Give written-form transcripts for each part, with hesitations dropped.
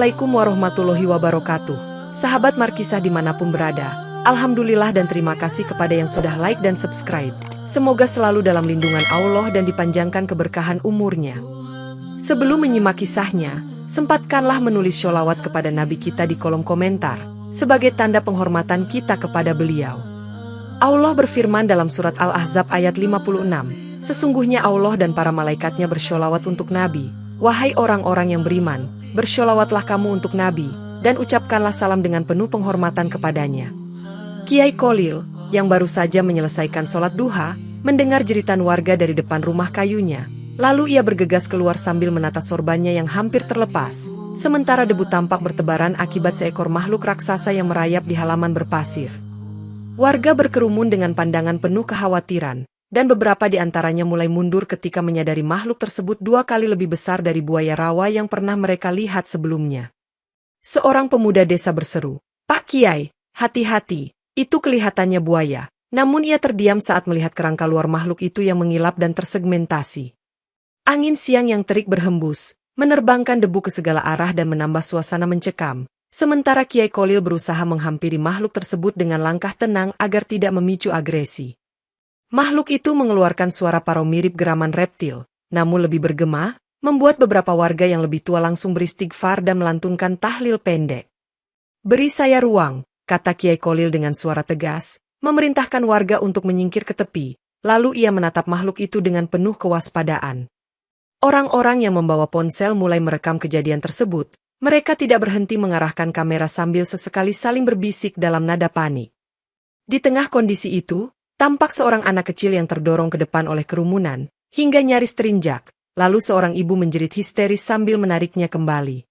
Assalamualaikum warahmatullahi wabarakatuh. Sahabat Markisah dimanapun berada, alhamdulillah dan terima kasih kepada yang sudah like dan subscribe. Semoga selalu dalam lindungan Allah dan dipanjangkan keberkahan umurnya. Sebelum menyimak kisahnya, sempatkanlah menulis sholawat kepada Nabi kita di kolom komentar, sebagai tanda penghormatan kita kepada beliau. Allah berfirman dalam surat Al-Ahzab ayat 56, sesungguhnya Allah dan para malaikatnya bersholawat untuk Nabi. Wahai orang-orang yang beriman, bersholawatlah kamu untuk Nabi, dan ucapkanlah salam dengan penuh penghormatan kepadanya. Kiai Kholil, yang baru saja menyelesaikan sholat duha, mendengar jeritan warga dari depan rumah kayunya. Lalu ia bergegas keluar sambil menata sorbannya yang hampir terlepas, sementara debu tampak bertebaran akibat seekor makhluk raksasa yang merayap di halaman berpasir. Warga berkerumun dengan pandangan penuh kekhawatiran, dan beberapa di antaranya mulai mundur ketika menyadari makhluk tersebut 2 kali lebih besar dari buaya rawa yang pernah mereka lihat sebelumnya. Seorang pemuda desa berseru, "Pak Kiai, hati-hati, itu kelihatannya buaya." Namun ia terdiam saat melihat kerangka luar makhluk itu yang mengilap dan tersegmentasi. Angin siang yang terik berhembus, menerbangkan debu ke segala arah dan menambah suasana mencekam. Sementara Kiai Kholil berusaha menghampiri makhluk tersebut dengan langkah tenang agar tidak memicu agresi. Makhluk itu mengeluarkan suara parau mirip geraman reptil, namun lebih bergema, membuat beberapa warga yang lebih tua langsung beristighfar dan melantunkan tahlil pendek. "Beri saya ruang," kata Kiai Kholil dengan suara tegas, memerintahkan warga untuk menyingkir ke tepi, lalu ia menatap makhluk itu dengan penuh kewaspadaan. Orang-orang yang membawa ponsel mulai merekam kejadian tersebut. Mereka tidak berhenti mengarahkan kamera sambil sesekali saling berbisik dalam nada panik. Di tengah kondisi itu, tampak seorang anak kecil yang terdorong ke depan oleh kerumunan, hingga nyaris terinjak, lalu seorang ibu menjerit histeris sambil menariknya kembali.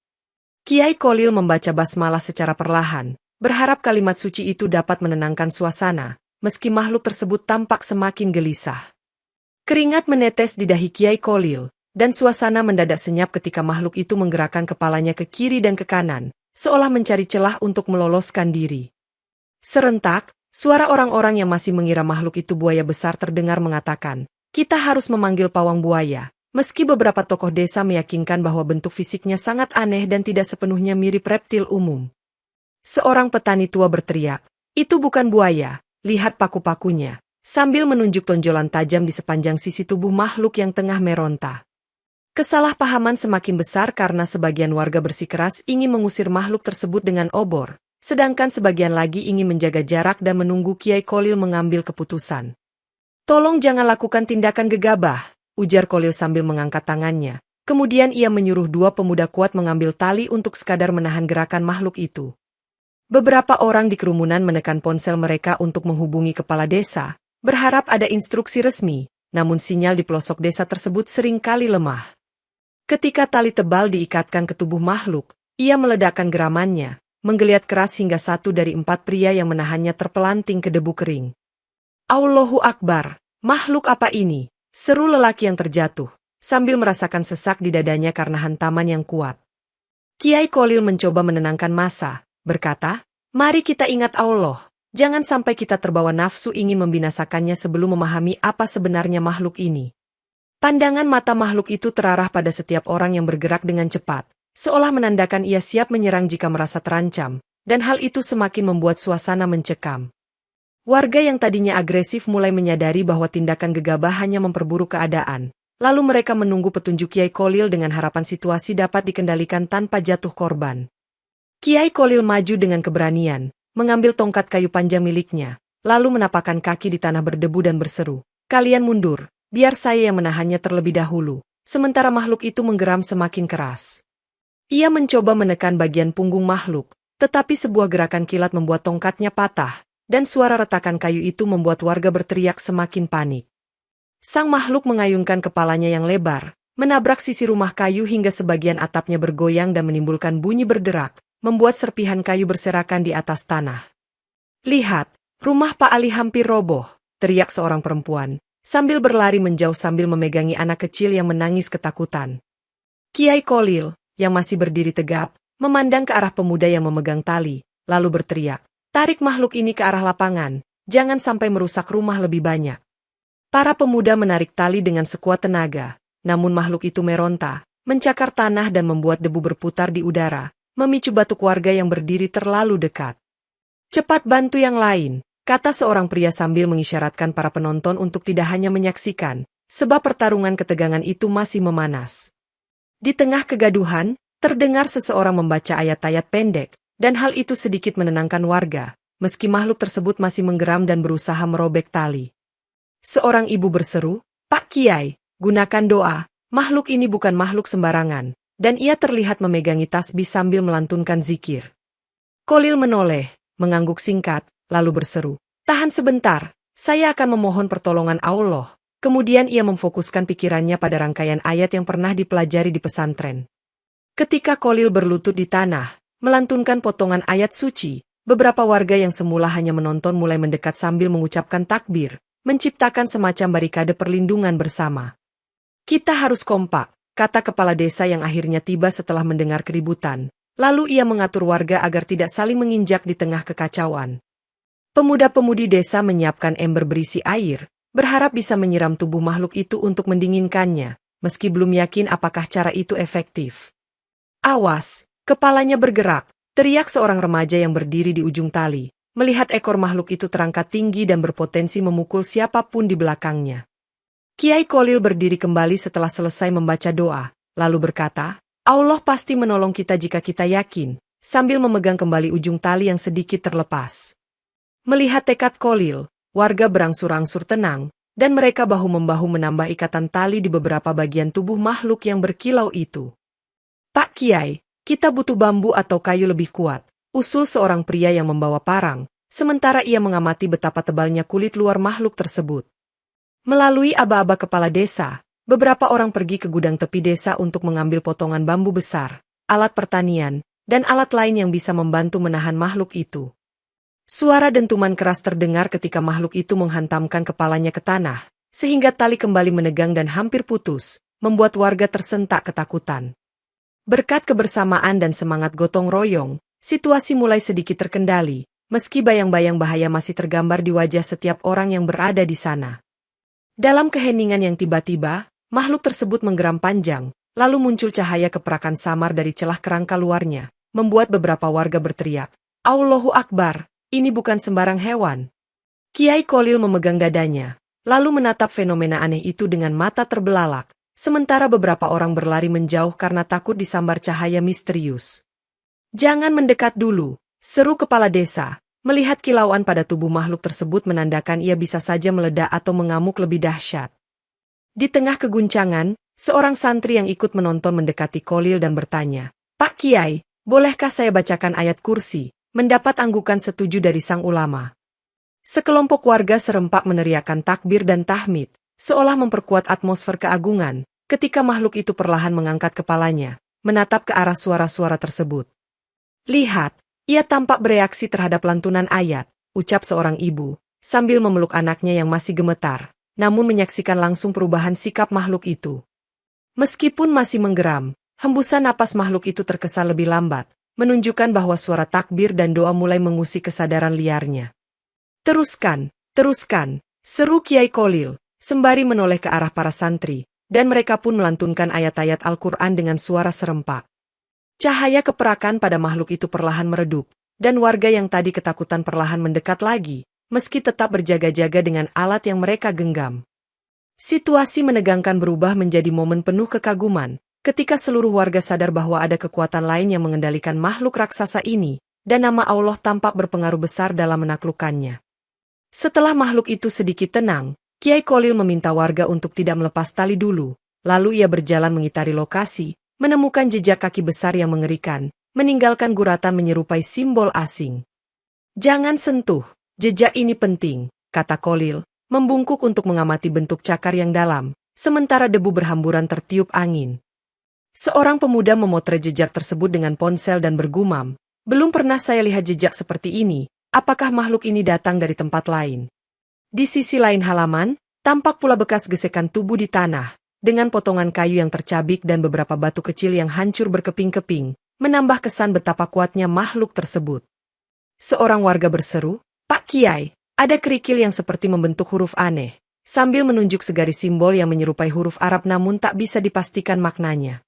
Kiai Kholil membaca basmalah secara perlahan, berharap kalimat suci itu dapat menenangkan suasana, meski makhluk tersebut tampak semakin gelisah. Keringat menetes di dahi Kiai Kholil, dan suasana mendadak senyap ketika makhluk itu menggerakkan kepalanya ke kiri dan ke kanan, seolah mencari celah untuk meloloskan diri. Serentak, suara orang-orang yang masih mengira makhluk itu buaya besar terdengar mengatakan, "Kita harus memanggil pawang buaya." Meski beberapa tokoh desa meyakinkan bahwa bentuk fisiknya sangat aneh dan tidak sepenuhnya mirip reptil umum. Seorang petani tua berteriak, "Itu bukan buaya, lihat paku-pakunya," sambil menunjuk tonjolan tajam di sepanjang sisi tubuh makhluk yang tengah meronta. Kesalahpahaman semakin besar karena sebagian warga bersikeras ingin mengusir makhluk tersebut dengan obor, sedangkan sebagian lagi ingin menjaga jarak dan menunggu Kiai Kholil mengambil keputusan. "Tolong jangan lakukan tindakan gegabah," ujar Kholil sambil mengangkat tangannya. Kemudian ia menyuruh 2 pemuda kuat mengambil tali untuk sekadar menahan gerakan makhluk itu. Beberapa orang di kerumunan menekan ponsel mereka untuk menghubungi kepala desa, berharap ada instruksi resmi, namun sinyal di pelosok desa tersebut seringkali lemah. Ketika tali tebal diikatkan ke tubuh makhluk, ia meledakkan geramannya, menggeliat keras hingga 1 dari 4 pria yang menahannya terpelanting ke debu kering. "Allahu Akbar, makhluk apa ini?" seru lelaki yang terjatuh, sambil merasakan sesak di dadanya karena hantaman yang kuat. Kiai Kholil mencoba menenangkan massa, berkata, "Mari kita ingat Allah, jangan sampai kita terbawa nafsu ingin membinasakannya sebelum memahami apa sebenarnya makhluk ini." Pandangan mata makhluk itu terarah pada setiap orang yang bergerak dengan cepat, seolah menandakan ia siap menyerang jika merasa terancam, dan hal itu semakin membuat suasana mencekam. Warga yang tadinya agresif mulai menyadari bahwa tindakan gegabah hanya memperburuk keadaan, lalu mereka menunggu petunjuk Kiai Kholil dengan harapan situasi dapat dikendalikan tanpa jatuh korban. Kiai Kholil maju dengan keberanian, mengambil tongkat kayu panjang miliknya, lalu menapakkan kaki di tanah berdebu dan berseru, "Kalian mundur. Biar saya yang menahannya terlebih dahulu." Sementara makhluk itu menggeram semakin keras. Ia mencoba menekan bagian punggung makhluk, tetapi sebuah gerakan kilat membuat tongkatnya patah, dan suara retakan kayu itu membuat warga berteriak semakin panik. Sang makhluk mengayunkan kepalanya yang lebar, menabrak sisi rumah kayu hingga sebagian atapnya bergoyang dan menimbulkan bunyi berderak, membuat serpihan kayu berserakan di atas tanah. "Lihat, rumah Pak Ali hampir roboh," teriak seorang perempuan, sambil berlari menjauh sambil memegangi anak kecil yang menangis ketakutan. Kiai Kholil, yang masih berdiri tegap, memandang ke arah pemuda yang memegang tali, lalu berteriak, "Tarik makhluk ini ke arah lapangan, jangan sampai merusak rumah lebih banyak." Para pemuda menarik tali dengan sekuat tenaga, namun makhluk itu meronta, mencakar tanah dan membuat debu berputar di udara, memicu batuk warga yang berdiri terlalu dekat. "Cepat bantu yang lain," kata seorang pria sambil mengisyaratkan para penonton untuk tidak hanya menyaksikan, sebab pertarungan ketegangan itu masih memanas. Di tengah kegaduhan, terdengar seseorang membaca ayat-ayat pendek, dan hal itu sedikit menenangkan warga, meski makhluk tersebut masih menggeram dan berusaha merobek tali. Seorang ibu berseru, "Pak Kiai, gunakan doa, makhluk ini bukan makhluk sembarangan," dan ia terlihat memegangi tasbih sambil melantunkan zikir. Khalil menoleh, mengangguk singkat, lalu berseru, "Tahan sebentar, saya akan memohon pertolongan Allah." Kemudian ia memfokuskan pikirannya pada rangkaian ayat yang pernah dipelajari di pesantren. Ketika Khalil berlutut di tanah, melantunkan potongan ayat suci, beberapa warga yang semula hanya menonton mulai mendekat sambil mengucapkan takbir, menciptakan semacam barikade perlindungan bersama. "Kita harus kompak," kata kepala desa yang akhirnya tiba setelah mendengar keributan. Lalu ia mengatur warga agar tidak saling menginjak di tengah kekacauan. Pemuda-pemudi desa menyiapkan ember berisi air, berharap bisa menyiram tubuh makhluk itu untuk mendinginkannya, meski belum yakin apakah cara itu efektif. "Awas!" Kepalanya bergerak, teriak seorang remaja yang berdiri di ujung tali, melihat ekor makhluk itu terangkat tinggi dan berpotensi memukul siapapun di belakangnya. Kiai Khalil berdiri kembali setelah selesai membaca doa, lalu berkata, "Allah pasti menolong kita jika kita yakin," sambil memegang kembali ujung tali yang sedikit terlepas. Melihat tekad Khalil, warga berangsur-angsur tenang, dan mereka bahu-membahu menambah ikatan tali di beberapa bagian tubuh makhluk yang berkilau itu. "Pak Kiai, kita butuh bambu atau kayu lebih kuat," usul seorang pria yang membawa parang, sementara ia mengamati betapa tebalnya kulit luar makhluk tersebut. Melalui aba-aba kepala desa, beberapa orang pergi ke gudang tepi desa untuk mengambil potongan bambu besar, alat pertanian, dan alat lain yang bisa membantu menahan makhluk itu. Suara dentuman keras terdengar ketika makhluk itu menghantamkan kepalanya ke tanah, sehingga tali kembali menegang dan hampir putus, membuat warga tersentak ketakutan. Berkat kebersamaan dan semangat gotong royong, situasi mulai sedikit terkendali, meski bayang-bayang bahaya masih tergambar di wajah setiap orang yang berada di sana. Dalam keheningan yang tiba-tiba, makhluk tersebut menggeram panjang, lalu muncul cahaya keperakan samar dari celah kerangka luarnya, membuat beberapa warga berteriak, "Allahu Akbar! Ini bukan sembarang hewan." Kiai Khalil memegang dadanya, lalu menatap fenomena aneh itu dengan mata terbelalak, sementara beberapa orang berlari menjauh karena takut disambar cahaya misterius. "Jangan mendekat dulu," seru kepala desa, melihat kilauan pada tubuh makhluk tersebut menandakan ia bisa saja meledak atau mengamuk lebih dahsyat. Di tengah keguncangan, seorang santri yang ikut menonton mendekati Khalil dan bertanya, "Pak Kiai, bolehkah saya bacakan ayat kursi?" Mendapat anggukan setuju dari sang ulama. Sekelompok warga serempak meneriakkan takbir dan tahmid, seolah memperkuat atmosfer keagungan, ketika makhluk itu perlahan mengangkat kepalanya, menatap ke arah suara-suara tersebut. "Lihat, ia tampak bereaksi terhadap lantunan ayat," ucap seorang ibu, sambil memeluk anaknya yang masih gemetar, namun menyaksikan langsung perubahan sikap makhluk itu. Meskipun masih menggeram, hembusan napas makhluk itu terkesan lebih lambat, menunjukkan bahwa suara takbir dan doa mulai mengusik kesadaran liarnya. Teruskan," seru Kiai Khalil, sembari menoleh ke arah para santri, dan mereka pun melantunkan ayat-ayat Al-Quran dengan suara serempak. Cahaya keperakan pada makhluk itu perlahan meredup, dan warga yang tadi ketakutan perlahan mendekat lagi, meski tetap berjaga-jaga dengan alat yang mereka genggam. Situasi menegangkan berubah menjadi momen penuh kekaguman, ketika seluruh warga sadar bahwa ada kekuatan lain yang mengendalikan makhluk raksasa ini, dan nama Allah tampak berpengaruh besar dalam menaklukkannya. Setelah makhluk itu sedikit tenang, Kiai Khalil meminta warga untuk tidak melepas tali dulu, lalu ia berjalan mengitari lokasi, menemukan jejak kaki besar yang mengerikan, meninggalkan guratan menyerupai simbol asing. "Jangan sentuh, jejak ini penting," kata Khalil, membungkuk untuk mengamati bentuk cakar yang dalam, sementara debu berhamburan tertiup angin. Seorang pemuda memotret jejak tersebut dengan ponsel dan bergumam, "Belum pernah saya lihat jejak seperti ini, apakah makhluk ini datang dari tempat lain?" Di sisi lain halaman, tampak pula bekas gesekan tubuh di tanah, dengan potongan kayu yang tercabik dan beberapa batu kecil yang hancur berkeping-keping, menambah kesan betapa kuatnya makhluk tersebut. Seorang warga berseru, "Pak Kiai, ada kerikil yang seperti membentuk huruf aneh," sambil menunjuk segaris simbol yang menyerupai huruf Arab namun tak bisa dipastikan maknanya.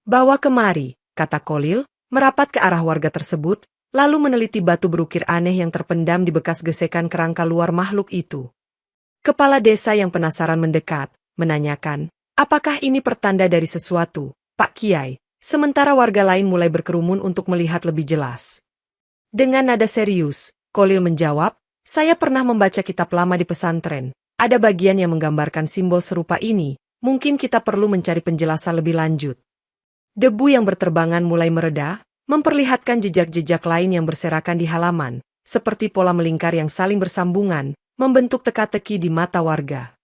"Bawa kemari," kata Khalil, merapat ke arah warga tersebut, lalu meneliti batu berukir aneh yang terpendam di bekas gesekan kerangka luar makhluk itu. Kepala desa yang penasaran mendekat, menanyakan, apakah ini pertanda dari sesuatu, Pak Kiai? Sementara warga lain mulai berkerumun untuk melihat lebih jelas. Dengan nada serius, Kholil menjawab, saya pernah membaca kitab lama di pesantren. Ada bagian yang menggambarkan simbol serupa ini, mungkin kita perlu mencari penjelasan lebih lanjut. Debu yang berterbangan mulai mereda, memperlihatkan jejak-jejak lain yang berserakan di halaman, seperti pola melingkar yang saling bersambungan, membentuk teka-teki di mata warga.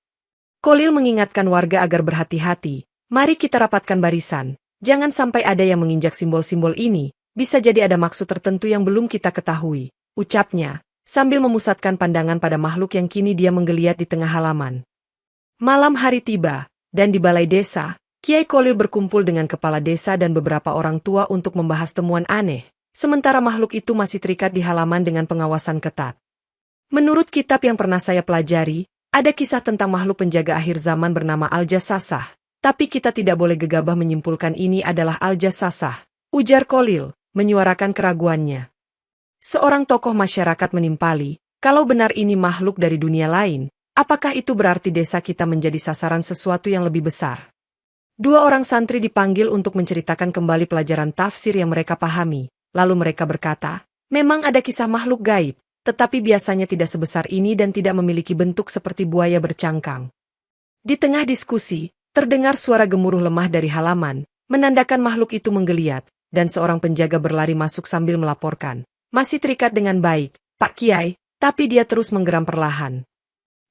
Kholil mengingatkan warga agar berhati-hati, mari kita rapatkan barisan, jangan sampai ada yang menginjak simbol-simbol ini, bisa jadi ada maksud tertentu yang belum kita ketahui, ucapnya, sambil memusatkan pandangan pada makhluk yang kini dia menggeliat di tengah halaman. Malam hari tiba, dan di balai desa, Kiai Kholil berkumpul dengan kepala desa dan beberapa orang tua untuk membahas temuan aneh, sementara makhluk itu masih terikat di halaman dengan pengawasan ketat. Menurut kitab yang pernah saya pelajari, ada kisah tentang makhluk penjaga akhir zaman bernama Al-Jassasah, tapi kita tidak boleh gegabah menyimpulkan ini adalah Al-Jassasah, ujar Kholil, menyuarakan keraguannya. Seorang tokoh masyarakat menimpali, kalau benar ini makhluk dari dunia lain, apakah itu berarti desa kita menjadi sasaran sesuatu yang lebih besar? Dua orang santri dipanggil untuk menceritakan kembali pelajaran tafsir yang mereka pahami, lalu mereka berkata, memang ada kisah makhluk gaib, tetapi biasanya tidak sebesar ini dan tidak memiliki bentuk seperti buaya bercangkang. Di tengah diskusi, terdengar suara gemuruh lemah dari halaman, menandakan makhluk itu menggeliat, dan seorang penjaga berlari masuk sambil melaporkan. Masih terikat dengan baik, Pak Kiai, tapi dia terus menggeram perlahan.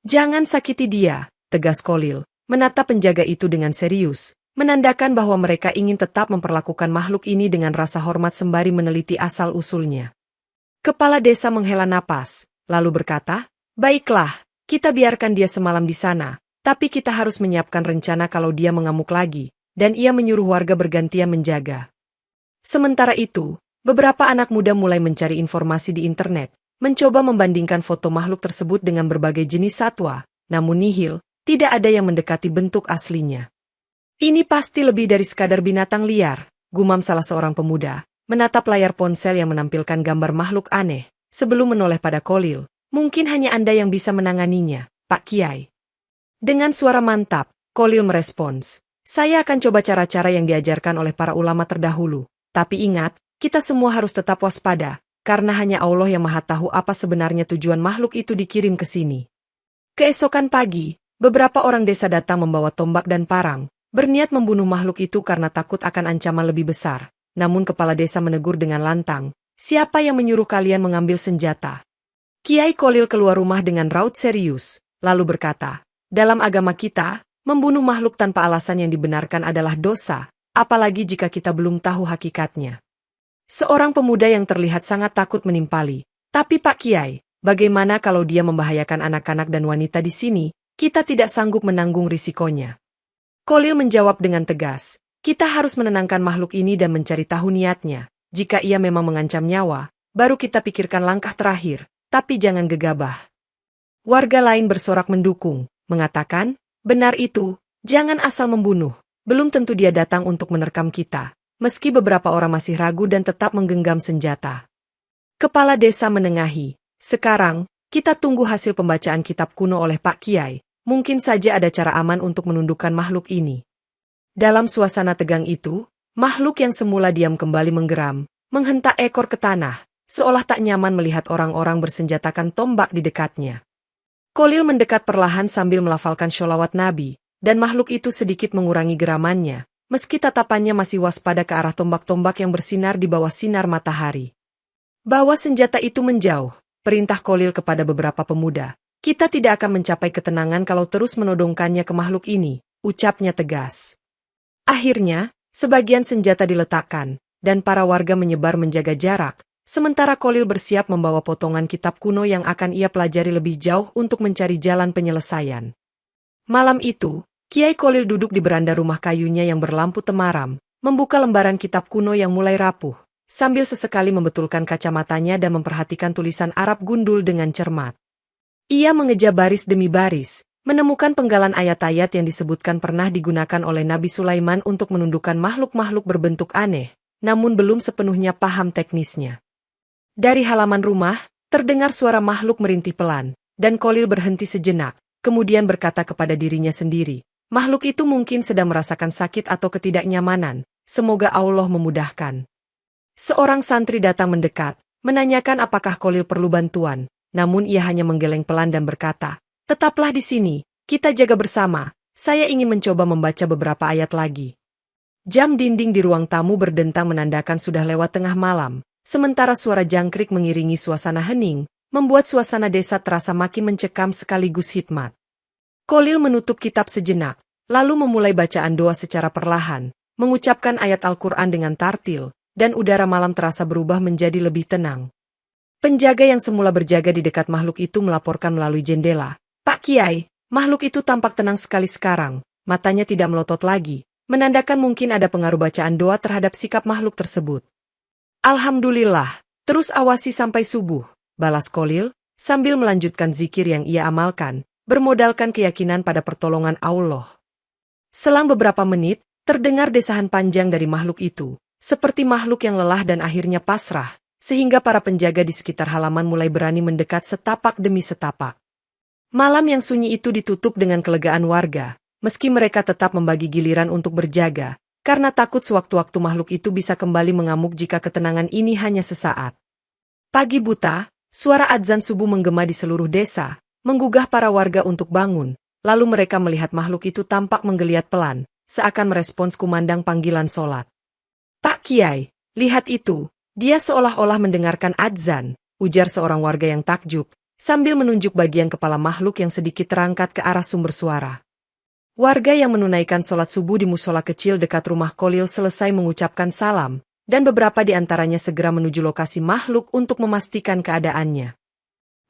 Jangan sakiti dia, tegas Kholil, menatap penjaga itu dengan serius, menandakan bahwa mereka ingin tetap memperlakukan makhluk ini dengan rasa hormat sembari meneliti asal-usulnya. Kepala desa menghela napas, lalu berkata, baiklah, kita biarkan dia semalam di sana, tapi kita harus menyiapkan rencana kalau dia mengamuk lagi, dan ia menyuruh warga bergantian menjaga. Sementara itu, beberapa anak muda mulai mencari informasi di internet, mencoba membandingkan foto makhluk tersebut dengan berbagai jenis satwa, namun nihil, tidak ada yang mendekati bentuk aslinya. Ini pasti lebih dari sekadar binatang liar, gumam salah seorang pemuda, menatap layar ponsel yang menampilkan gambar makhluk aneh, sebelum menoleh pada Kholil, mungkin hanya Anda yang bisa menanganinya, Pak Kiai. Dengan suara mantap, Kholil merespons, saya akan coba cara-cara yang diajarkan oleh para ulama terdahulu, tapi ingat, kita semua harus tetap waspada, karena hanya Allah yang Maha Tahu apa sebenarnya tujuan makhluk itu dikirim ke sini. Keesokan pagi, beberapa orang desa datang membawa tombak dan parang, berniat membunuh makhluk itu karena takut akan ancaman lebih besar. Namun kepala desa menegur dengan lantang, siapa yang menyuruh kalian mengambil senjata? Kiai Kholil keluar rumah dengan raut serius, lalu berkata, dalam agama kita, membunuh makhluk tanpa alasan yang dibenarkan adalah dosa, apalagi jika kita belum tahu hakikatnya. Seorang pemuda yang terlihat sangat takut menimpali. Tapi Pak Kiai, bagaimana kalau dia membahayakan anak-anak dan wanita di sini? Kita tidak sanggup menanggung risikonya. Kholil menjawab dengan tegas, kita harus menenangkan makhluk ini dan mencari tahu niatnya. Jika ia memang mengancam nyawa, baru kita pikirkan langkah terakhir, tapi jangan gegabah. Warga lain bersorak mendukung, mengatakan, benar itu, jangan asal membunuh. Belum tentu dia datang untuk menerkam kita. Meski beberapa orang masih ragu dan tetap menggenggam senjata. Kepala desa menengahi, sekarang, kita tunggu hasil pembacaan kitab kuno oleh Pak Kiai, mungkin saja ada cara aman untuk menundukkan makhluk ini. Dalam suasana tegang itu, makhluk yang semula diam kembali menggeram, menghentak ekor ke tanah, seolah tak nyaman melihat orang-orang bersenjatakan tombak di dekatnya. Kholil mendekat perlahan sambil melafalkan sholawat Nabi, dan makhluk itu sedikit mengurangi geramannya. Meski tatapannya masih waspada ke arah tombak-tombak yang bersinar di bawah sinar matahari. Bawa senjata itu menjauh, perintah Kholil kepada beberapa pemuda. Kita tidak akan mencapai ketenangan kalau terus menodongkannya ke makhluk ini, ucapnya tegas. Akhirnya, sebagian senjata diletakkan, dan para warga menyebar menjaga jarak, sementara Kholil bersiap membawa potongan kitab kuno yang akan ia pelajari lebih jauh untuk mencari jalan penyelesaian. Malam itu, Kiai Kholil duduk di beranda rumah kayunya yang berlampu temaram, membuka lembaran kitab kuno yang mulai rapuh, sambil sesekali membetulkan kacamatanya dan memperhatikan tulisan Arab gundul dengan cermat. Ia mengeja baris demi baris, menemukan penggalan ayat-ayat yang disebutkan pernah digunakan oleh Nabi Sulaiman untuk menundukkan makhluk-makhluk berbentuk aneh, namun belum sepenuhnya paham teknisnya. Dari halaman rumah, terdengar suara makhluk merintih pelan, dan Khalil berhenti sejenak, kemudian berkata kepada dirinya sendiri, makhluk itu mungkin sedang merasakan sakit atau ketidaknyamanan, semoga Allah memudahkan. Seorang santri datang mendekat, menanyakan apakah Khalil perlu bantuan, namun ia hanya menggeleng pelan dan berkata, tetaplah di sini, kita jaga bersama, saya ingin mencoba membaca beberapa ayat lagi. Jam dinding di ruang tamu berdentang menandakan sudah lewat tengah malam, sementara suara jangkrik mengiringi suasana hening, membuat suasana desa terasa makin mencekam sekaligus hikmat. Khalil menutup kitab sejenak, lalu memulai bacaan doa secara perlahan, mengucapkan ayat Al-Quran dengan tartil, dan udara malam terasa berubah menjadi lebih tenang. Penjaga yang semula berjaga di dekat makhluk itu melaporkan melalui jendela, Pak Kiai, makhluk itu tampak tenang sekali sekarang, matanya tidak melotot lagi, menandakan mungkin ada pengaruh bacaan doa terhadap sikap makhluk tersebut. Alhamdulillah, terus awasi sampai subuh, balas Khalil, sambil melanjutkan zikir yang ia amalkan, bermodalkan keyakinan pada pertolongan Allah. Selang beberapa menit, terdengar desahan panjang dari makhluk itu, seperti makhluk yang lelah dan akhirnya pasrah, sehingga para penjaga di sekitar halaman mulai berani mendekat setapak demi setapak. Malam yang sunyi itu ditutup dengan kelegaan warga, meski mereka tetap membagi giliran untuk berjaga, karena takut sewaktu-waktu makhluk itu bisa kembali mengamuk jika ketenangan ini hanya sesaat. Pagi buta, suara adzan subuh menggema di seluruh desa, menggugah para warga untuk bangun, lalu mereka melihat makhluk itu tampak menggeliat pelan, seakan merespons kumandang panggilan sholat. Pak Kiai, lihat itu, dia seolah-olah mendengarkan adzan, ujar seorang warga yang takjub, sambil menunjuk bagian kepala makhluk yang sedikit terangkat ke arah sumber suara. Warga yang menunaikan sholat subuh di musola kecil dekat rumah Khalil selesai mengucapkan salam, dan beberapa di antaranya segera menuju lokasi makhluk untuk memastikan keadaannya.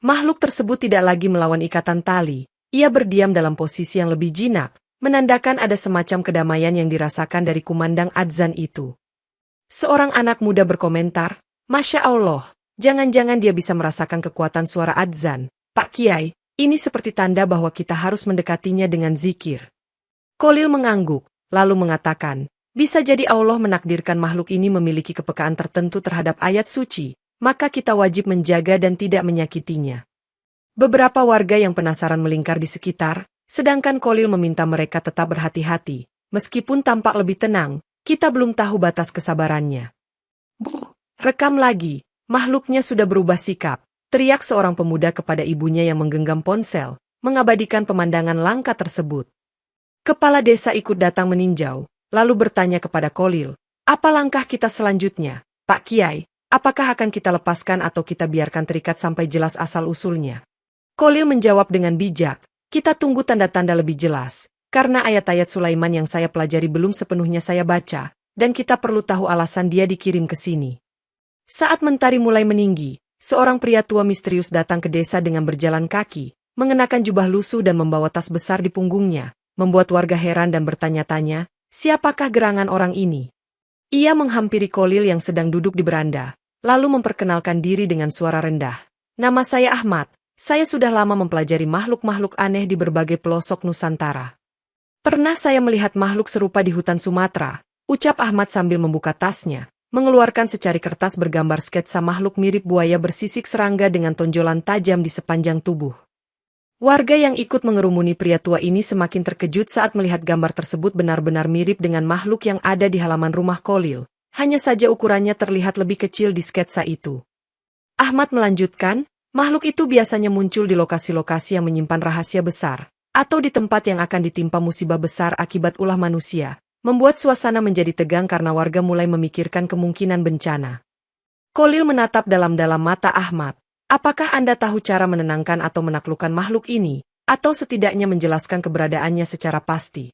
Makhluk tersebut tidak lagi melawan ikatan tali, ia berdiam dalam posisi yang lebih jinak, menandakan ada semacam kedamaian yang dirasakan dari kumandang adzan itu. Seorang anak muda berkomentar, Masya Allah, jangan-jangan dia bisa merasakan kekuatan suara adzan. Pak Kiai, ini seperti tanda bahwa kita harus mendekatinya dengan zikir. Khalil mengangguk, lalu mengatakan, bisa jadi Allah menakdirkan makhluk ini memiliki kepekaan tertentu terhadap ayat suci, maka kita wajib menjaga dan tidak menyakitinya. Beberapa warga yang penasaran melingkar di sekitar, sedangkan Khalil meminta mereka tetap berhati-hati, meskipun tampak lebih tenang, kita belum tahu batas kesabarannya. Bu, rekam lagi, makhluknya sudah berubah sikap, teriak seorang pemuda kepada ibunya yang menggenggam ponsel, mengabadikan pemandangan langka tersebut. Kepala desa ikut datang meninjau, lalu bertanya kepada Khalil, apa langkah kita selanjutnya, Pak Kiai, apakah akan kita lepaskan atau kita biarkan terikat sampai jelas asal-usulnya? Khalil menjawab dengan bijak, kita tunggu tanda-tanda lebih jelas, karena ayat-ayat Sulaiman yang saya pelajari belum sepenuhnya saya baca, dan kita perlu tahu alasan dia dikirim ke sini. Saat mentari mulai meninggi, seorang pria tua misterius datang ke desa dengan berjalan kaki, mengenakan jubah lusuh dan membawa tas besar di punggungnya, membuat warga heran dan bertanya-tanya, siapakah gerangan orang ini? Ia menghampiri Khalil yang sedang duduk di beranda, lalu memperkenalkan diri dengan suara rendah. Nama saya Ahmad, saya sudah lama mempelajari makhluk-makhluk aneh di berbagai pelosok Nusantara. Pernah saya melihat makhluk serupa di hutan Sumatera, ucap Ahmad sambil membuka tasnya, mengeluarkan secari kertas bergambar sketsa makhluk mirip buaya bersisik serangga dengan tonjolan tajam di sepanjang tubuh. Warga yang ikut mengerumuni pria tua ini semakin terkejut saat melihat gambar tersebut benar-benar mirip dengan makhluk yang ada di halaman rumah Khalil, hanya saja ukurannya terlihat lebih kecil di sketsa itu. Ahmad melanjutkan, makhluk itu biasanya muncul di lokasi-lokasi yang menyimpan rahasia besar, atau di tempat yang akan ditimpa musibah besar akibat ulah manusia, membuat suasana menjadi tegang karena warga mulai memikirkan kemungkinan bencana. Khalil menatap dalam-dalam mata Ahmad. Apakah Anda tahu cara menenangkan atau menaklukkan makhluk ini, atau setidaknya menjelaskan keberadaannya secara pasti?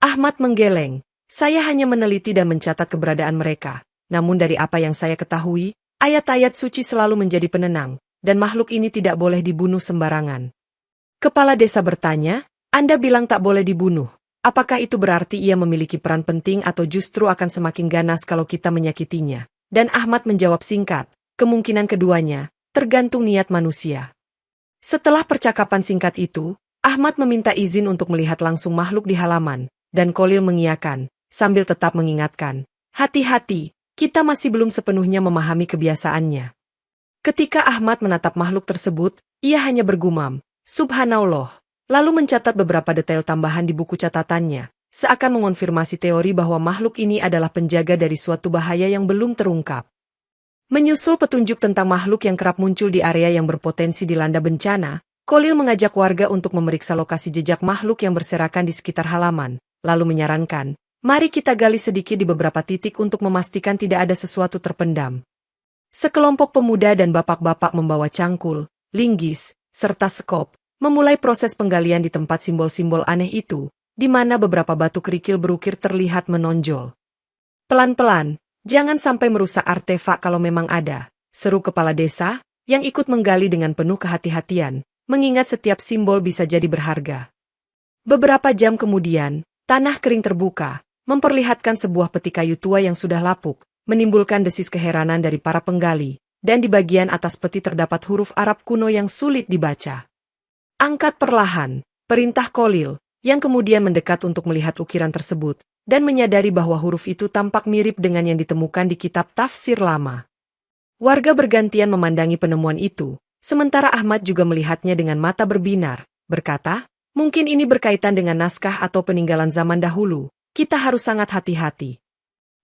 Ahmad menggeleng, saya hanya meneliti dan mencatat keberadaan mereka, namun dari apa yang saya ketahui, ayat-ayat suci selalu menjadi penenang, dan makhluk ini tidak boleh dibunuh sembarangan. Kepala desa bertanya, Anda bilang tak boleh dibunuh, apakah itu berarti ia memiliki peran penting atau justru akan semakin ganas kalau kita menyakitinya? Dan Ahmad menjawab singkat, kemungkinan keduanya, tergantung niat manusia. Setelah percakapan singkat itu, Ahmad meminta izin untuk melihat langsung makhluk di halaman, dan Khalil mengiyakan, sambil tetap mengingatkan, hati-hati, kita masih belum sepenuhnya memahami kebiasaannya. Ketika Ahmad menatap makhluk tersebut, ia hanya bergumam, "Subhanallah," lalu mencatat beberapa detail tambahan di buku catatannya, seakan mengonfirmasi teori bahwa makhluk ini adalah penjaga dari suatu bahaya yang belum terungkap. Menyusul petunjuk tentang makhluk yang kerap muncul di area yang berpotensi dilanda bencana, Khalil mengajak warga untuk memeriksa lokasi jejak makhluk yang berserakan di sekitar halaman, lalu menyarankan, "Mari kita gali sedikit di beberapa titik untuk memastikan tidak ada sesuatu terpendam." Sekelompok pemuda dan bapak-bapak membawa cangkul, linggis, serta skop, memulai proses penggalian di tempat simbol-simbol aneh itu, di mana beberapa batu kerikil berukir terlihat menonjol. "Pelan-pelan, jangan sampai merusak artefak kalau memang ada," seru kepala desa, yang ikut menggali dengan penuh kehati-hatian, mengingat setiap simbol bisa jadi berharga. Beberapa jam kemudian, tanah kering terbuka, memperlihatkan sebuah peti kayu tua yang sudah lapuk, menimbulkan desis keheranan dari para penggali, dan di bagian atas peti terdapat huruf Arab kuno yang sulit dibaca. "Angkat perlahan," perintah Khalil, yang kemudian mendekat untuk melihat ukiran tersebut, dan menyadari bahwa huruf itu tampak mirip dengan yang ditemukan di kitab tafsir lama. Warga bergantian memandangi penemuan itu, sementara Ahmad juga melihatnya dengan mata berbinar, berkata, "Mungkin ini berkaitan dengan naskah atau peninggalan zaman dahulu, kita harus sangat hati-hati."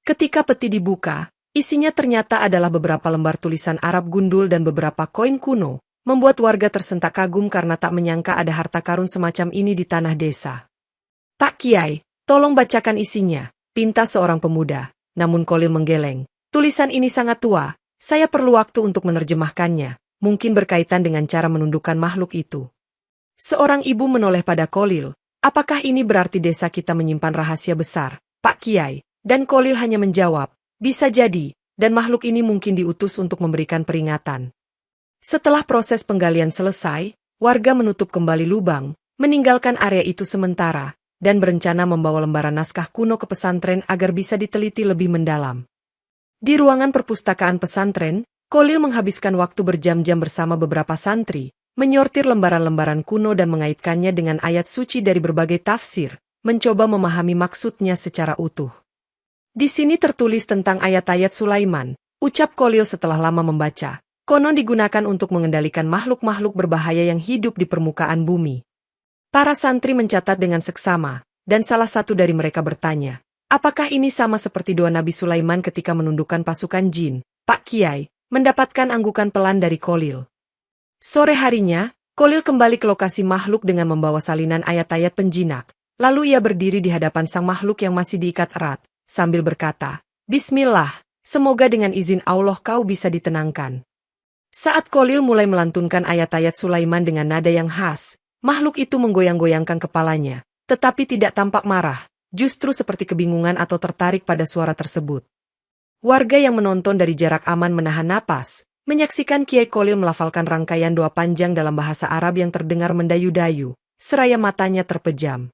Ketika peti dibuka, isinya ternyata adalah beberapa lembar tulisan Arab gundul dan beberapa koin kuno, membuat warga tersentak kagum karena tak menyangka ada harta karun semacam ini di tanah desa. "Pak Kiai, tolong bacakan isinya," pinta seorang pemuda, namun Khalil menggeleng. "Tulisan ini sangat tua, saya perlu waktu untuk menerjemahkannya, mungkin berkaitan dengan cara menundukkan makhluk itu." Seorang ibu menoleh pada Khalil, "Apakah ini berarti desa kita menyimpan rahasia besar, Pak Kiai?" Dan Khalil hanya menjawab, "Bisa jadi, dan makhluk ini mungkin diutus untuk memberikan peringatan." Setelah proses penggalian selesai, warga menutup kembali lubang, meninggalkan area itu sementara, dan berencana membawa lembaran naskah kuno ke pesantren agar bisa diteliti lebih mendalam. Di ruangan perpustakaan pesantren, Khalil menghabiskan waktu berjam-jam bersama beberapa santri, menyortir lembaran-lembaran kuno dan mengaitkannya dengan ayat suci dari berbagai tafsir, mencoba memahami maksudnya secara utuh. "Di sini tertulis tentang ayat-ayat Sulaiman," ucap Khalil setelah lama membaca. "Konon digunakan untuk mengendalikan makhluk-makhluk berbahaya yang hidup di permukaan bumi." Para santri mencatat dengan seksama, dan salah satu dari mereka bertanya, "Apakah ini sama seperti doa Nabi Sulaiman ketika menundukkan pasukan jin, Pak Kiai?" Mendapatkan anggukan pelan dari Khalil. Sore harinya, Khalil kembali ke lokasi makhluk dengan membawa salinan ayat-ayat penjinak, lalu ia berdiri di hadapan sang makhluk yang masih diikat erat, sambil berkata, "Bismillah, semoga dengan izin Allah kau bisa ditenangkan." Saat Khalil mulai melantunkan ayat-ayat Sulaiman dengan nada yang khas, makhluk itu menggoyang-goyangkan kepalanya, tetapi tidak tampak marah, justru seperti kebingungan atau tertarik pada suara tersebut. Warga yang menonton dari jarak aman menahan napas, menyaksikan Kiai Khalil melafalkan rangkaian doa panjang dalam bahasa Arab yang terdengar mendayu-dayu, seraya matanya terpejam.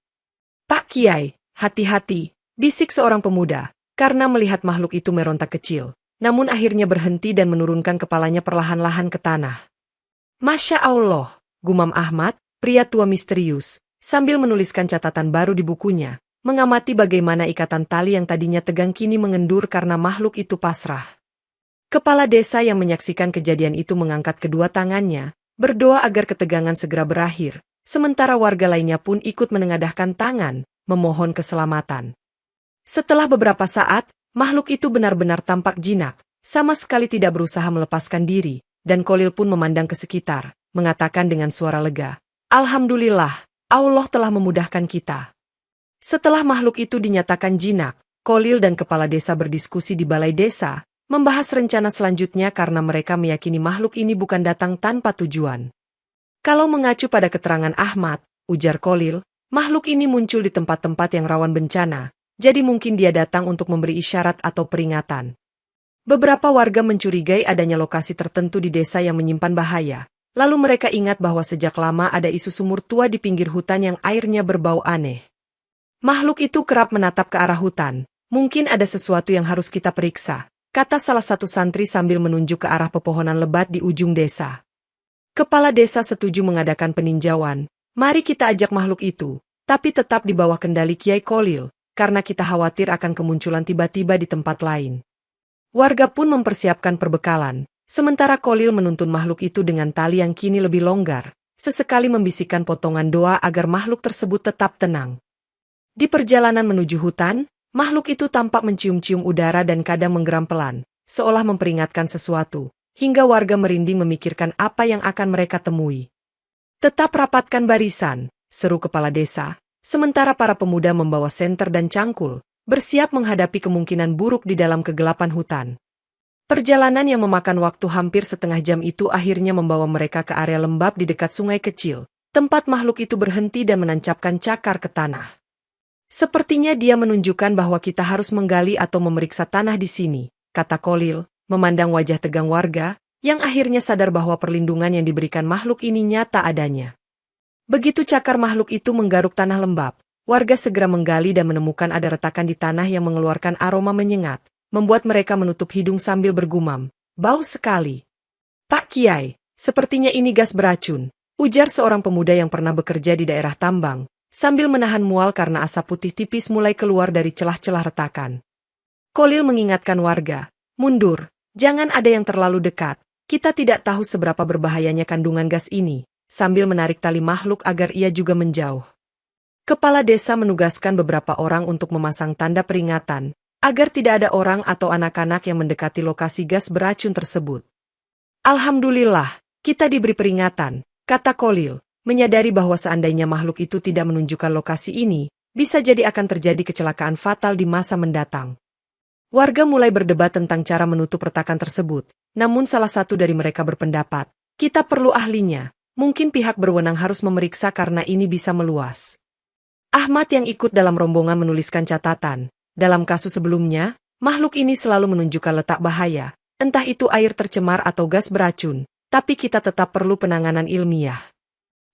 "Pak Kiai, hati-hati," bisik seorang pemuda, karena melihat makhluk itu merontak kecil, namun akhirnya berhenti dan menurunkan kepalanya perlahan-lahan ke tanah. "Masya Allah," gumam Ahmad, pria tua misterius, sambil menuliskan catatan baru di bukunya, mengamati bagaimana ikatan tali yang tadinya tegang kini mengendur karena makhluk itu pasrah. Kepala desa yang menyaksikan kejadian itu mengangkat kedua tangannya, berdoa agar ketegangan segera berakhir, sementara warga lainnya pun ikut menengadahkan tangan, memohon keselamatan. Setelah beberapa saat, makhluk itu benar-benar tampak jinak, sama sekali tidak berusaha melepaskan diri, dan Khalil pun memandang ke sekitar, mengatakan dengan suara lega, "Alhamdulillah, Allah telah memudahkan kita." Setelah makhluk itu dinyatakan jinak, Khalil dan kepala desa berdiskusi di balai desa, membahas rencana selanjutnya karena mereka meyakini makhluk ini bukan datang tanpa tujuan. "Kalau mengacu pada keterangan Ahmad," ujar Khalil, "makhluk ini muncul di tempat-tempat yang rawan bencana, jadi mungkin dia datang untuk memberi isyarat atau peringatan." Beberapa warga mencurigai adanya lokasi tertentu di desa yang menyimpan bahaya, lalu mereka ingat bahwa sejak lama ada isu sumur tua di pinggir hutan yang airnya berbau aneh. "Makhluk itu kerap menatap ke arah hutan, mungkin ada sesuatu yang harus kita periksa," kata salah satu santri sambil menunjuk ke arah pepohonan lebat di ujung desa. Kepala desa setuju mengadakan peninjauan, "Mari kita ajak makhluk itu, tapi tetap di bawah kendali Kiai Khalil, karena kita khawatir akan kemunculan tiba-tiba di tempat lain." Warga pun mempersiapkan perbekalan, sementara Khalil menuntun makhluk itu dengan tali yang kini lebih longgar, sesekali membisikkan potongan doa agar makhluk tersebut tetap tenang. Di perjalanan menuju hutan, makhluk itu tampak mencium-cium udara dan kadang menggeram pelan, seolah memperingatkan sesuatu, hingga warga merinding memikirkan apa yang akan mereka temui. "Tetap rapatkan barisan," seru kepala desa, sementara para pemuda membawa senter dan cangkul, bersiap menghadapi kemungkinan buruk di dalam kegelapan hutan. Perjalanan yang memakan waktu hampir setengah jam itu akhirnya membawa mereka ke area lembab di dekat sungai kecil, tempat makhluk itu berhenti dan menancapkan cakar ke tanah. "Sepertinya dia menunjukkan bahwa kita harus menggali atau memeriksa tanah di sini," kata Khalil, memandang wajah tegang warga, yang akhirnya sadar bahwa perlindungan yang diberikan makhluk ini nyata adanya. Begitu cakar makhluk itu menggaruk tanah lembab, warga segera menggali dan menemukan ada retakan di tanah yang mengeluarkan aroma menyengat, membuat mereka menutup hidung sambil bergumam, "Bau sekali." "Pak Kiai, sepertinya ini gas beracun," ujar seorang pemuda yang pernah bekerja di daerah tambang, sambil menahan mual karena asap putih tipis mulai keluar dari celah-celah retakan. Khalil mengingatkan warga, "Mundur, jangan ada yang terlalu dekat, kita tidak tahu seberapa berbahayanya kandungan gas ini," sambil menarik tali makhluk agar ia juga menjauh. Kepala desa menugaskan beberapa orang untuk memasang tanda peringatan, agar tidak ada orang atau anak-anak yang mendekati lokasi gas beracun tersebut. "Alhamdulillah, kita diberi peringatan," kata Khalil, menyadari bahwa seandainya makhluk itu tidak menunjukkan lokasi ini, bisa jadi akan terjadi kecelakaan fatal di masa mendatang. Warga mulai berdebat tentang cara menutup retakan tersebut, namun salah satu dari mereka berpendapat, "Kita perlu ahlinya, mungkin pihak berwenang harus memeriksa karena ini bisa meluas." Ahmad yang ikut dalam rombongan menuliskan catatan, "Dalam kasus sebelumnya, makhluk ini selalu menunjukkan letak bahaya, entah itu air tercemar atau gas beracun, tapi kita tetap perlu penanganan ilmiah."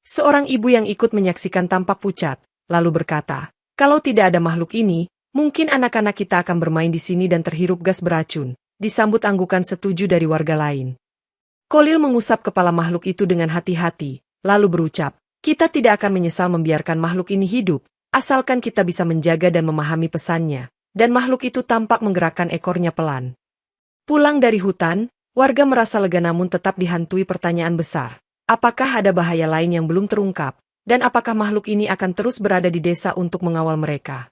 Seorang ibu yang ikut menyaksikan tampak pucat, lalu berkata, "Kalau tidak ada makhluk ini, mungkin anak-anak kita akan bermain di sini dan terhirup gas beracun." Disambut anggukan setuju dari warga lain. Khalil mengusap kepala makhluk itu dengan hati-hati, lalu berucap, "Kita tidak akan menyesal membiarkan makhluk ini hidup, asalkan kita bisa menjaga dan memahami pesannya." Dan makhluk itu tampak menggerakkan ekornya pelan. Pulang dari hutan, warga merasa lega namun tetap dihantui pertanyaan besar. Apakah ada bahaya lain yang belum terungkap, dan apakah makhluk ini akan terus berada di desa untuk mengawal mereka?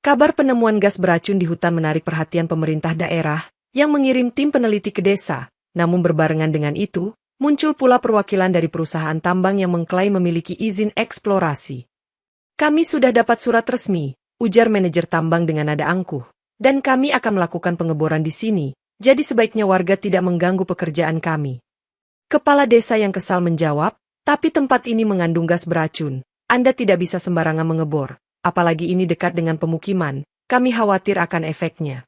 Kabar penemuan gas beracun di hutan menarik perhatian pemerintah daerah, yang mengirim tim peneliti ke desa. Namun berbarengan dengan itu, muncul pula perwakilan dari perusahaan tambang yang mengklaim memiliki izin eksplorasi. "Kami sudah dapat surat resmi," ujar manajer tambang dengan nada angkuh, "dan kami akan melakukan pengeboran di sini, jadi sebaiknya warga tidak mengganggu pekerjaan kami." Kepala desa yang kesal menjawab, "Tapi tempat ini mengandung gas beracun, Anda tidak bisa sembarangan mengebor, apalagi ini dekat dengan pemukiman, kami khawatir akan efeknya."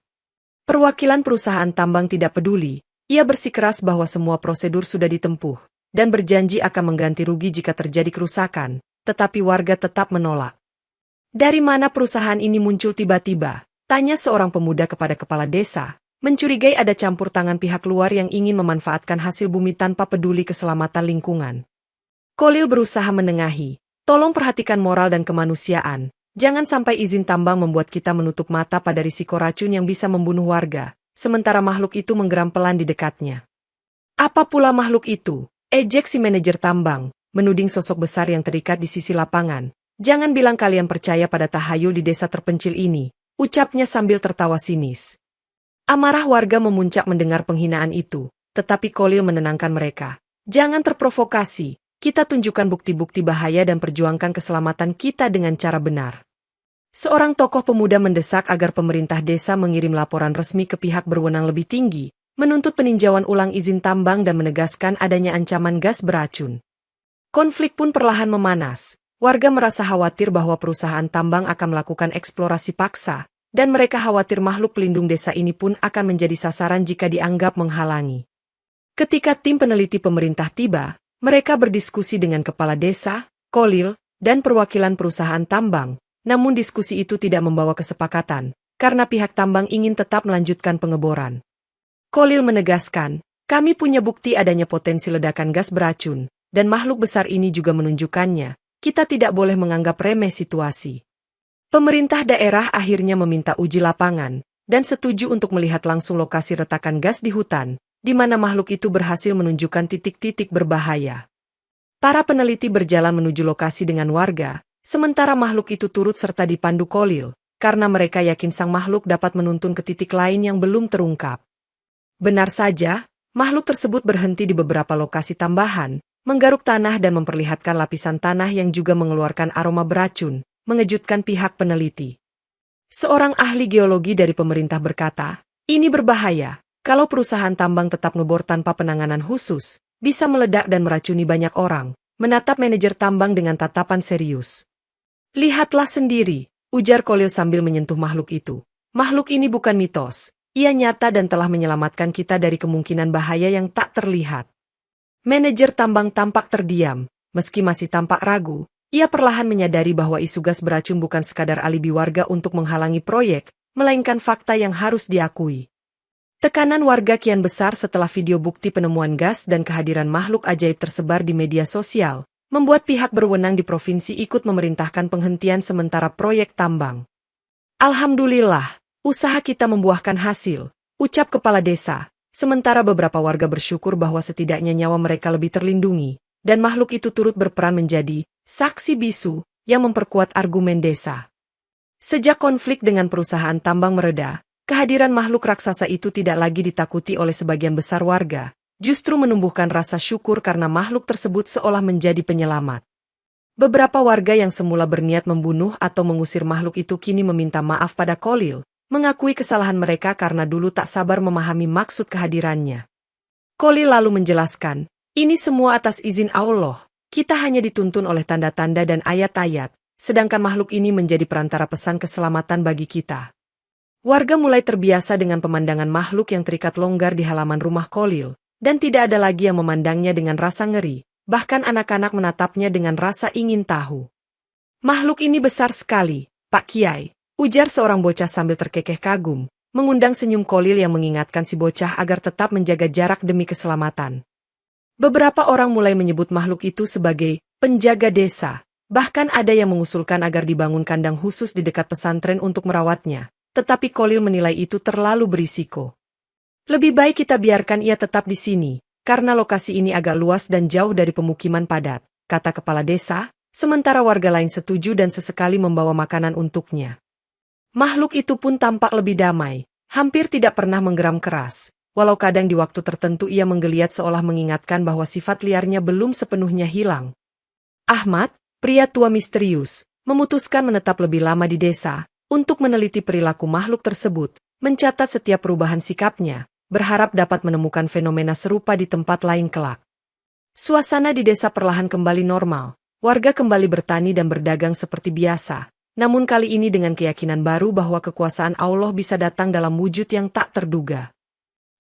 Perwakilan perusahaan tambang tidak peduli, ia bersikeras bahwa semua prosedur sudah ditempuh, dan berjanji akan mengganti rugi jika terjadi kerusakan, tetapi warga tetap menolak. "Dari mana perusahaan ini muncul tiba-tiba?" tanya seorang pemuda kepada kepala desa, mencurigai ada campur tangan pihak luar yang ingin memanfaatkan hasil bumi tanpa peduli keselamatan lingkungan. Khalil berusaha menengahi, "Tolong perhatikan moral dan kemanusiaan, jangan sampai izin tambang membuat kita menutup mata pada risiko racun yang bisa membunuh warga." Sementara makhluk itu menggeram pelan di dekatnya. "Apa pula makhluk itu?" ejek si manajer tambang, menuding sosok besar yang terikat di sisi lapangan. "Jangan bilang kalian percaya pada tahayul di desa terpencil ini," ucapnya sambil tertawa sinis. Amarah warga memuncak mendengar penghinaan itu, tetapi Khalil menenangkan mereka. "Jangan terprovokasi, kita tunjukkan bukti-bukti bahaya dan perjuangkan keselamatan kita dengan cara benar." Seorang tokoh pemuda mendesak agar pemerintah desa mengirim laporan resmi ke pihak berwenang lebih tinggi, menuntut peninjauan ulang izin tambang dan menegaskan adanya ancaman gas beracun. Konflik pun perlahan memanas. Warga merasa khawatir bahwa perusahaan tambang akan melakukan eksplorasi paksa, dan mereka khawatir makhluk pelindung desa ini pun akan menjadi sasaran jika dianggap menghalangi. Ketika tim peneliti pemerintah tiba, mereka berdiskusi dengan kepala desa, Khalil, dan perwakilan perusahaan tambang. Namun diskusi itu tidak membawa kesepakatan, karena pihak tambang ingin tetap melanjutkan pengeboran. Khalil menegaskan, "Kami punya bukti adanya potensi ledakan gas beracun, dan makhluk besar ini juga menunjukkannya. Kita tidak boleh menganggap remeh situasi." Pemerintah daerah akhirnya meminta uji lapangan, dan setuju untuk melihat langsung lokasi retakan gas di hutan, di mana makhluk itu berhasil menunjukkan titik-titik berbahaya. Para peneliti berjalan menuju lokasi dengan warga, sementara makhluk itu turut serta dipandu Khalil, karena mereka yakin sang makhluk dapat menuntun ke titik lain yang belum terungkap. Benar saja, makhluk tersebut berhenti di beberapa lokasi tambahan, menggaruk tanah dan memperlihatkan lapisan tanah yang juga mengeluarkan aroma beracun, mengejutkan pihak peneliti. Seorang ahli geologi dari pemerintah berkata, ini berbahaya, kalau perusahaan tambang tetap ngebor tanpa penanganan khusus, bisa meledak dan meracuni banyak orang, menatap manajer tambang dengan tatapan serius. Lihatlah sendiri, ujar Khalil sambil menyentuh makhluk itu. Makhluk ini bukan mitos, ia nyata dan telah menyelamatkan kita dari kemungkinan bahaya yang tak terlihat. Manajer tambang tampak terdiam, meski masih tampak ragu, ia perlahan menyadari bahwa isu gas beracun bukan sekadar alibi warga untuk menghalangi proyek, melainkan fakta yang harus diakui. Tekanan warga kian besar setelah video bukti penemuan gas dan kehadiran makhluk ajaib tersebar di media sosial, membuat pihak berwenang di provinsi ikut memerintahkan penghentian sementara proyek tambang. Alhamdulillah, usaha kita membuahkan hasil, ucap kepala desa. Sementara beberapa warga bersyukur bahwa setidaknya nyawa mereka lebih terlindungi, dan makhluk itu turut berperan menjadi saksi bisu yang memperkuat argumen desa. Sejak konflik dengan perusahaan tambang mereda, kehadiran makhluk raksasa itu tidak lagi ditakuti oleh sebagian besar warga, justru menumbuhkan rasa syukur karena makhluk tersebut seolah menjadi penyelamat. Beberapa warga yang semula berniat membunuh atau mengusir makhluk itu kini meminta maaf pada Khalil, mengakui kesalahan mereka karena dulu tak sabar memahami maksud kehadirannya. Khalil lalu menjelaskan, ini semua atas izin Allah, kita hanya dituntun oleh tanda-tanda dan ayat-ayat, sedangkan makhluk ini menjadi perantara pesan keselamatan bagi kita. Warga mulai terbiasa dengan pemandangan makhluk yang terikat longgar di halaman rumah Khalil, dan tidak ada lagi yang memandangnya dengan rasa ngeri, bahkan anak-anak menatapnya dengan rasa ingin tahu. Makhluk ini besar sekali, Pak Kiai, ujar seorang bocah sambil terkekeh kagum, mengundang senyum Khalil yang mengingatkan si bocah agar tetap menjaga jarak demi keselamatan. Beberapa orang mulai menyebut makhluk itu sebagai penjaga desa, bahkan ada yang mengusulkan agar dibangun kandang khusus di dekat pesantren untuk merawatnya, tetapi Khalil menilai itu terlalu berisiko. Lebih baik kita biarkan ia tetap di sini, karena lokasi ini agak luas dan jauh dari pemukiman padat, kata kepala desa, sementara warga lain setuju dan sesekali membawa makanan untuknya. Makhluk itu pun tampak lebih damai, hampir tidak pernah menggeram keras, walau kadang di waktu tertentu ia menggeliat seolah mengingatkan bahwa sifat liarnya belum sepenuhnya hilang. Ahmad, pria tua misterius, memutuskan menetap lebih lama di desa, untuk meneliti perilaku makhluk tersebut, mencatat setiap perubahan sikapnya, berharap dapat menemukan fenomena serupa di tempat lain kelak. Suasana di desa perlahan kembali normal, warga kembali bertani dan berdagang seperti biasa. Namun kali ini dengan keyakinan baru bahwa kekuasaan Allah bisa datang dalam wujud yang tak terduga.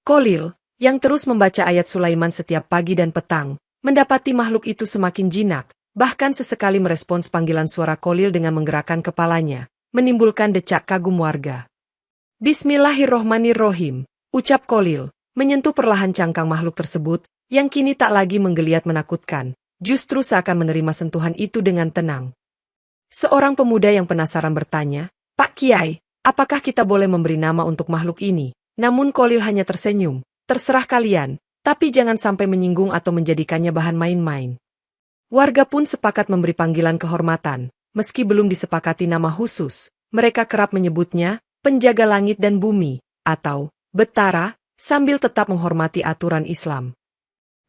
Khalil, yang terus membaca ayat Sulaiman setiap pagi dan petang, mendapati makhluk itu semakin jinak, bahkan sesekali merespons panggilan suara Khalil dengan menggerakkan kepalanya, menimbulkan decak kagum warga. Bismillahirrohmanirrohim, ucap Khalil, menyentuh perlahan cangkang makhluk tersebut, yang kini tak lagi menggeliat menakutkan, justru seakan menerima sentuhan itu dengan tenang. Seorang pemuda yang penasaran bertanya, Pak Kiai, apakah kita boleh memberi nama untuk makhluk ini? Namun Khalil hanya tersenyum, terserah kalian, tapi jangan sampai menyinggung atau menjadikannya bahan main-main. Warga pun sepakat memberi panggilan kehormatan, meski belum disepakati nama khusus, mereka kerap menyebutnya, penjaga langit dan bumi, atau Betara, sambil tetap menghormati aturan Islam.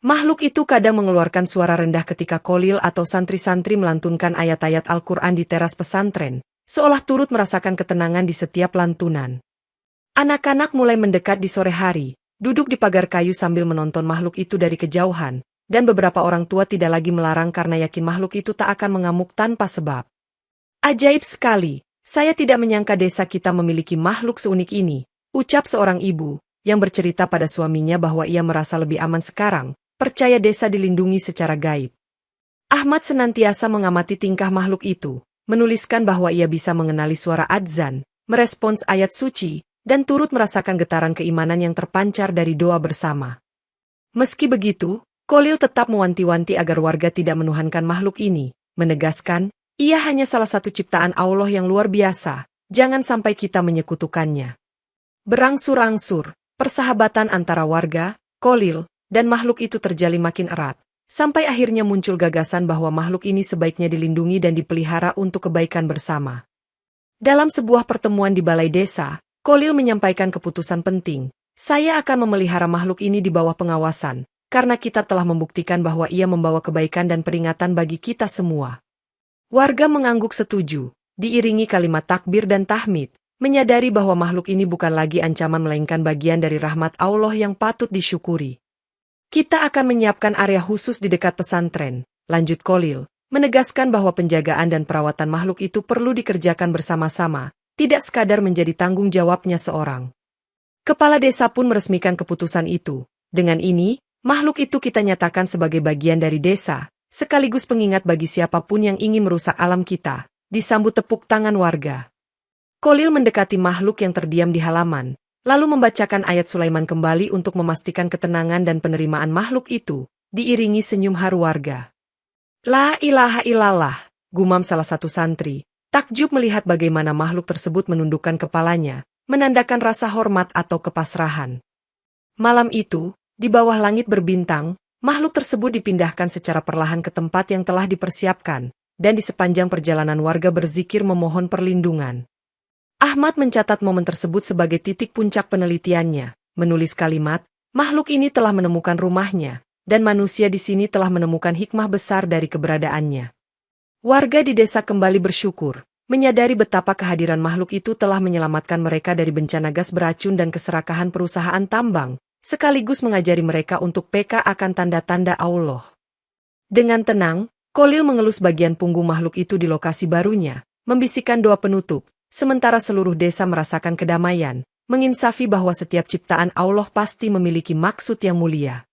Makhluk itu kadang mengeluarkan suara rendah ketika Khalil atau santri-santri melantunkan ayat-ayat Al-Quran di teras pesantren, seolah turut merasakan ketenangan di setiap lantunan. Anak-anak mulai mendekat di sore hari, duduk di pagar kayu sambil menonton makhluk itu dari kejauhan, dan beberapa orang tua tidak lagi melarang karena yakin makhluk itu tak akan mengamuk tanpa sebab. Ajaib sekali, saya tidak menyangka desa kita memiliki makhluk seunik ini, ucap seorang ibu, yang bercerita pada suaminya bahwa ia merasa lebih aman sekarang, percaya desa dilindungi secara gaib. Ahmad senantiasa mengamati tingkah makhluk itu, menuliskan bahwa ia bisa mengenali suara adzan, merespons ayat suci, dan turut merasakan getaran keimanan yang terpancar dari doa bersama. Meski begitu, Khalil tetap mewanti-wanti agar warga tidak menuhankan makhluk ini, menegaskan, ia hanya salah satu ciptaan Allah yang luar biasa, jangan sampai kita menyekutukannya. Berangsur-angsur, persahabatan antara warga, Kholil, dan makhluk itu terjalin makin erat, sampai akhirnya muncul gagasan bahwa makhluk ini sebaiknya dilindungi dan dipelihara untuk kebaikan bersama. Dalam sebuah pertemuan di balai desa, Kholil menyampaikan keputusan penting. Saya akan memelihara makhluk ini di bawah pengawasan, karena kita telah membuktikan bahwa ia membawa kebaikan dan peringatan bagi kita semua. Warga mengangguk setuju, diiringi kalimat takbir dan tahmid, menyadari bahwa makhluk ini bukan lagi ancaman melainkan bagian dari rahmat Allah yang patut disyukuri. Kita akan menyiapkan area khusus di dekat pesantren, lanjut Kholil, menegaskan bahwa penjagaan dan perawatan makhluk itu perlu dikerjakan bersama-sama, tidak sekadar menjadi tanggung jawabnya seorang. Kepala desa pun meresmikan keputusan itu. Dengan ini, makhluk itu kita nyatakan sebagai bagian dari desa, sekaligus pengingat bagi siapapun yang ingin merusak alam kita, disambut tepuk tangan warga. Kholil mendekati makhluk yang terdiam di halaman, lalu membacakan ayat Sulaiman kembali untuk memastikan ketenangan dan penerimaan makhluk itu, diiringi senyum haru warga. La ilaha illallah, gumam salah satu santri, takjub melihat bagaimana makhluk tersebut menundukkan kepalanya, menandakan rasa hormat atau kepasrahan. Malam itu, di bawah langit berbintang, makhluk tersebut dipindahkan secara perlahan ke tempat yang telah dipersiapkan, dan di sepanjang perjalanan warga berzikir memohon perlindungan. Ahmad mencatat momen tersebut sebagai titik puncak penelitiannya, menulis kalimat, makhluk ini telah menemukan rumahnya, dan manusia di sini telah menemukan hikmah besar dari keberadaannya. Warga di desa kembali bersyukur, menyadari betapa kehadiran makhluk itu telah menyelamatkan mereka dari bencana gas beracun dan keserakahan perusahaan tambang, sekaligus mengajari mereka untuk peka akan tanda-tanda Allah. Dengan tenang, Kholil mengelus bagian punggung makhluk itu di lokasi barunya, membisikkan doa penutup, sementara seluruh desa merasakan kedamaian, menginsafi bahwa setiap ciptaan Allah pasti memiliki maksud yang mulia.